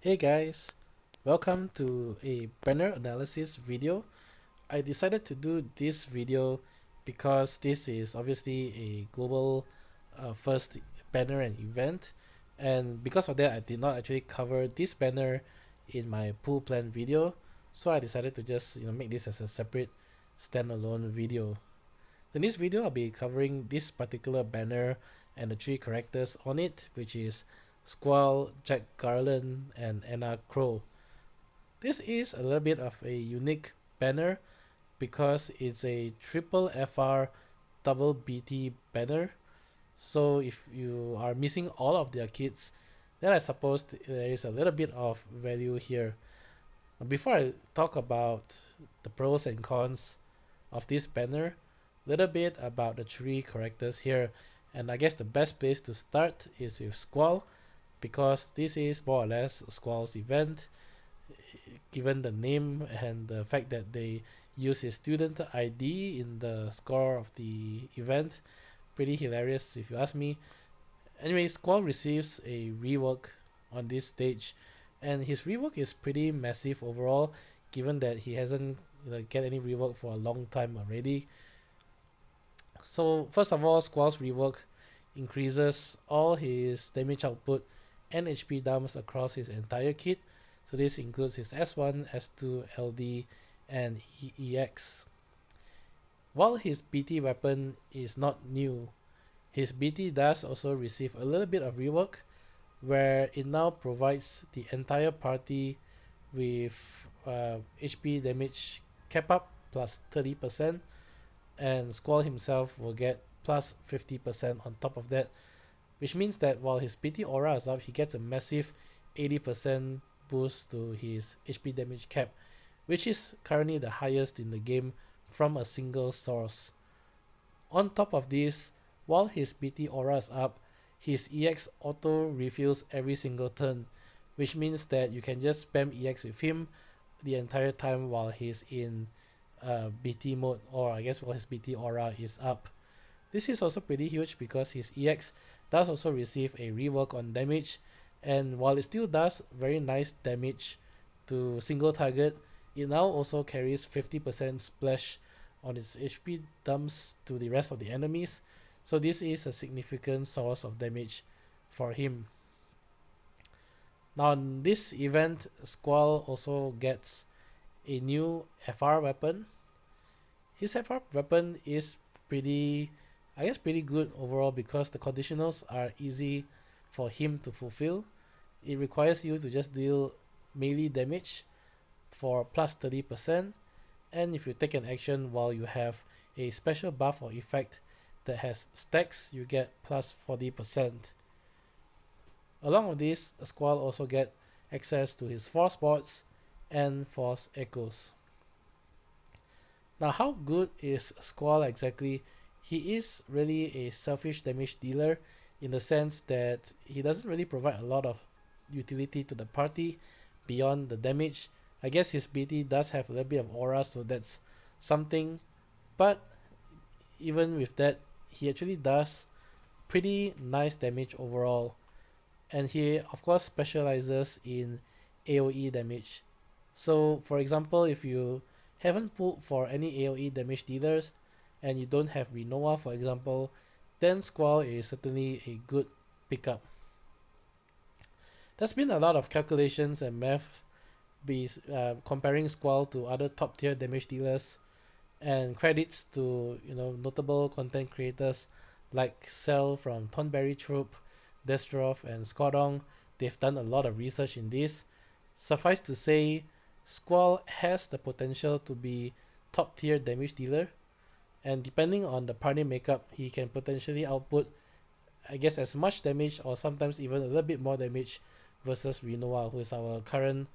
Hey guys, welcome to a banner analysis video. I decided to do this video because this is obviously a global first banner and event, and because of that I did not actually cover this banner in my pool plan video, so I decided to just make this as a separate standalone video. In this video I'll be covering this particular banner and the three characters on it, which is Squall, Jarland and Enna Kros. This is a little bit of a unique banner because it's a triple FR double BT banner. So if you are missing all of their kits, then I suppose there is a little bit of value here. Before I talk about the pros and cons of this banner, a little bit about the three characters here, and I guess the best place to start is with Squall, because this is more or less Squall's event, given the name and the fact that they use his student ID in the score of the event. Pretty hilarious if you ask me. Anyway, Squall receives a rework on this stage, and his rework is pretty massive overall, given that he hasn't get any rework for a long time already. So first of all, Squall's rework increases all his damage output and HP dumps across his entire kit. So this includes his S1, S2, LD, and EX. While his BT weapon is not new, his BT does also receive a little bit of rework, where it now provides the entire party with HP damage cap up plus 30%, and Squall himself will get plus 50% on top of that, which means that while his BT aura is up, he gets a massive 80% boost to his HP damage cap, which is currently the highest in the game from a single source. On top of this, while his BT aura is up, his EX auto refills every single turn, which means that you can just spam EX with him the entire time while he's in BT mode, or I guess while his BT aura is up. This is also pretty huge because his EX does also receive a rework on damage, and while it still does very nice damage to single target, it now also carries 50% splash on its HP dumps to the rest of the enemies, so this is a significant source of damage for him. Now in this event, Squall also gets a new FR weapon. His FR weapon is pretty good overall because the conditionals are easy for him to fulfill. It requires you to just deal melee damage for plus 30%, and if you take an action while you have a special buff or effect that has stacks, you get plus 40%. Along with this, Squall also get access to his force boards and force echoes. Now, how good is Squall exactly? He is really a selfish damage dealer in the sense that he doesn't really provide a lot of utility to the party beyond the damage. I guess his BT does have a little bit of aura, so that's something, but even with that, he actually does pretty nice damage overall, and he of course specializes in AoE damage. So for example, if you haven't pulled for any AoE damage dealers and you don't have Rinoa, for example, then Squall is certainly a good pickup. There's been a lot of calculations and math comparing Squall to other top tier damage dealers, and credits to notable content creators like Cell from Thornberry Troop, Destrov, and Skodong. They've done a lot of research in this. Suffice to say, Squall has the potential to be top tier damage dealer, and depending on the party makeup, he can potentially output, I guess, as much damage or sometimes even a little bit more damage versus Rinoa, who is our current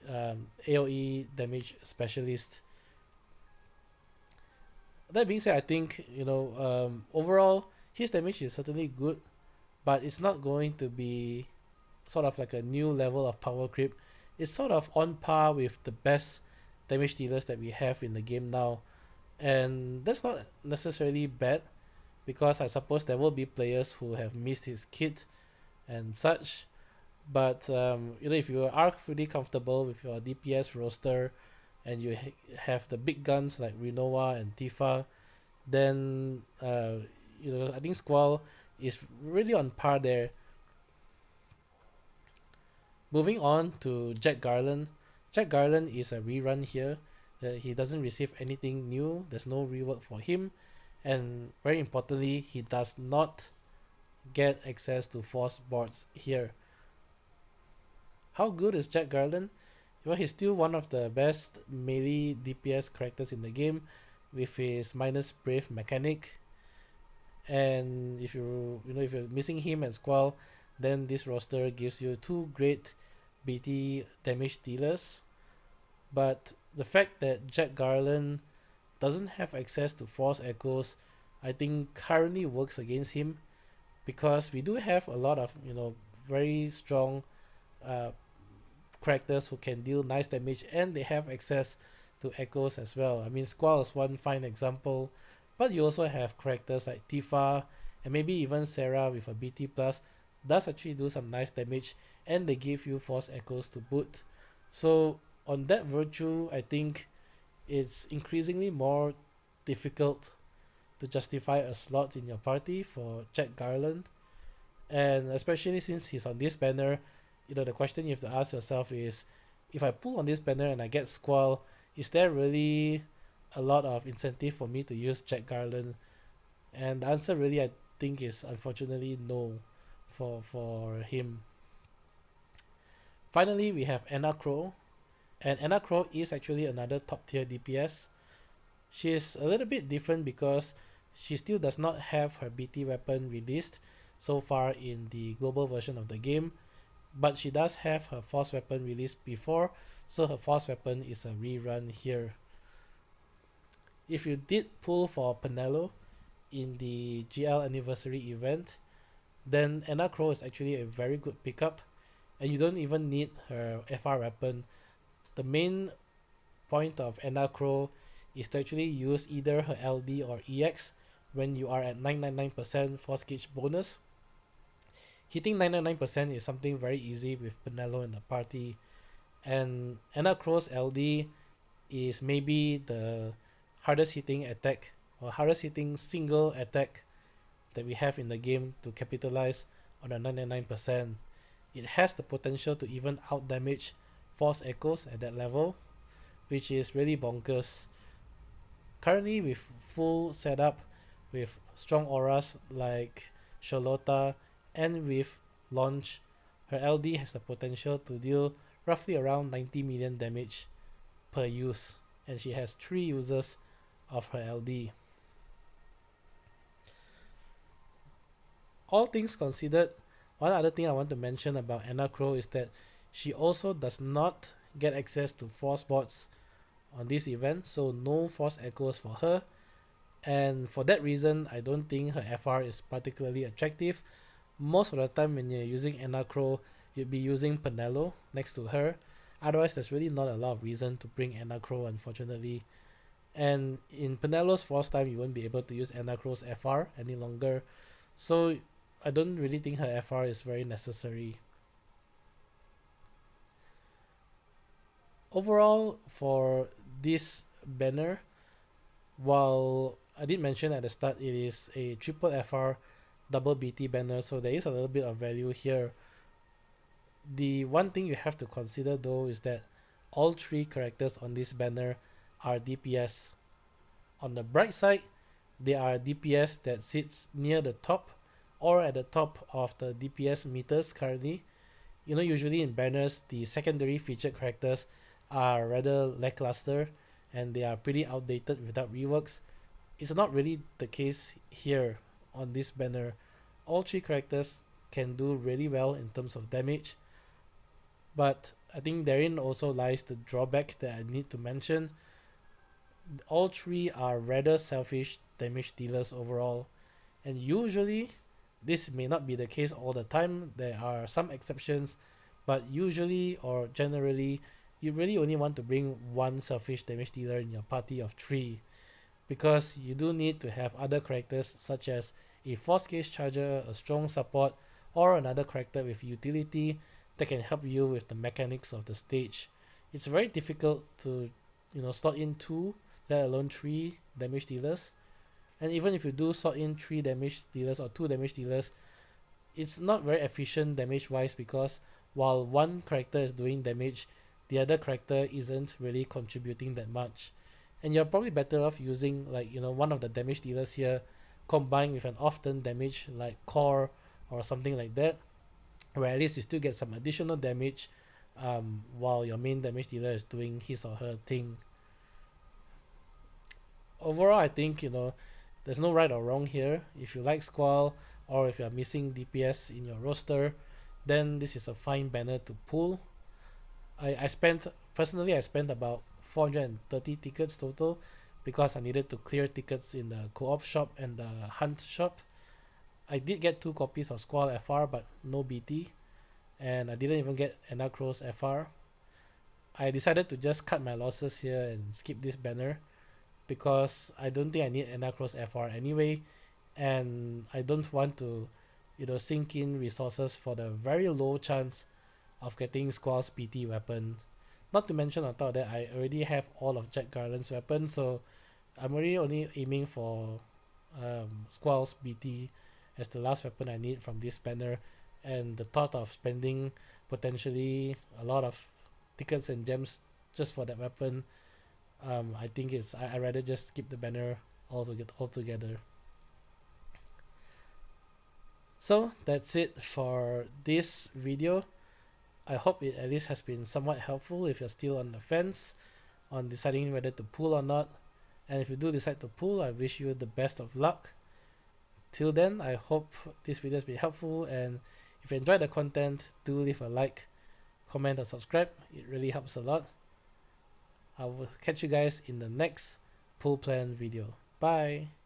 AoE damage specialist. That being said, I think overall his damage is certainly good, but it's not going to be sort of like a new level of power creep. It's sort of on par with the best damage dealers that we have in the game now, and that's not necessarily bad, because I suppose there will be players who have missed his kit and such. But if you are pretty comfortable with your DPS roster and you have the big guns like Rinoa and Tifa, then I think Squall is really on par there. Moving on to Jack Garland. Jack Garland is a rerun here. He doesn't receive anything new. There's no rework for him, and very importantly, he does not get access to force boards here. How good is Jack Garland? Well, he's still one of the best melee DPS characters in the game with his minus brave mechanic. And if you're missing him and Squall, then this roster gives you two great BT damage dealers. But the fact that Jack Garland doesn't have access to force echoes, I think currently works against him, because we do have a lot of very strong uh, characters who can deal nice damage, and they have access to echoes as well. I mean, Squall is one fine example, but you also have characters like Tifa and maybe even Sarah with a BT plus does actually do some nice damage, and they give you force echoes to boot. So on that virtue, I think it's increasingly more difficult to justify a slot in your party for Jack Garland, and especially since he's on this banner, the question you have to ask yourself is, if I pull on this banner and I get Squall, is there really a lot of incentive for me to use Jack Garland? And the answer really, I think, is unfortunately no for him. Finally, we have Enna Kros, and Enna Kros is actually another top tier DPS. She is a little bit different because she still does not have her BT weapon released so far in the global version of the game, but she does have her force weapon released before, so her force weapon is a rerun here. If you did pull for Penelo in the GL anniversary event, then Enna Kros is actually a very good pickup, and you don't even need her FR weapon. The main point of Enna Kros is to actually use either her LD or EX when you are at 999% force gauge bonus. Hitting 999% is something very easy with Penelo in the party, and Enna Kros LD is maybe the hardest hitting attack or hardest hitting single attack that we have in the game to capitalize on a 99%. It has the potential to even out damage force echoes at that level, which is really bonkers. Currently with full setup with strong auras like Charlotta and with launch, her LD has the potential to deal roughly around 90 million damage per use, and she has 3 uses of her LD. All things considered, one other thing I want to mention about Enna Kros is that she also does not get access to force bots on this event, so no force echoes for her, and for that reason I don't think her FR is particularly attractive. Most of the time when you're using Enna Kros, you'd be using Penelo next to her. Otherwise, there's really not a lot of reason to bring Enna Kros, unfortunately. And in Penelo's force time, you won't be able to use Enna Kros FR any longer. So I don't really think her FR is very necessary. Overall, for this banner, while I did mention at the start it is a triple FR double BT banner, so there is a little bit of value here. The one thing you have to consider though is that all 3 characters on this banner are DPS. On the bright side, they are DPS that sits near the top or at the top of the DPS meters currently. Usually in banners, the secondary featured characters are rather lackluster and they are pretty outdated without reworks. It's not really the case here on this banner. All 3 characters can do really well in terms of damage, but I think therein also lies the drawback that I need to mention. All 3 are rather selfish damage dealers overall, and usually this may not be the case all the time. There are some exceptions, but usually or generally you really only want to bring one selfish damage dealer in your party of 3, because you do need to have other characters such as a force case charger, a strong support, or another character with utility that can help you with the mechanics of the stage. It's very difficult to, slot in 2, let alone 3 damage dealers. And even if you do slot in 3 damage dealers or 2 damage dealers, it's not very efficient damage wise, because while one character is doing damage, the other character isn't really contributing that much. And you're probably better off using one of the damage dealers here combined with an off-turn damage like core or something like that, where at least you still get some additional damage while your main damage dealer is doing his or her thing. Overall, I think there's no right or wrong here. If you like Squall, or if you're missing DPS in your roster, then this is a fine banner to pull. I spent about 430 tickets total, because I needed to clear tickets in the co-op shop and the hunt shop. I did get 2 copies of Squall FR but no BT, and I didn't even get Enna Kros FR. I decided to just cut my losses here and skip this banner, because I don't think I need Enna Kros FR anyway, and I don't want to sink in resources for the very low chance of getting Squall's PT weapon. Not to mention, on top of that, I already have all of Jack Garland's weapons, so I'm already only aiming for Squall's BT as the last weapon I need from this banner. And the thought of spending potentially a lot of tickets and gems just for that weapon, I think I'd rather just skip the banner altogether. So that's it for this video. I hope it at least has been somewhat helpful if you're still on the fence on deciding whether to pull or not. And if you do decide to pull, I wish you the best of luck. Till then, I hope this video has been helpful, and if you enjoyed the content, do leave a like, comment or subscribe. It really helps a lot. I will catch you guys in the next pull plan video. Bye.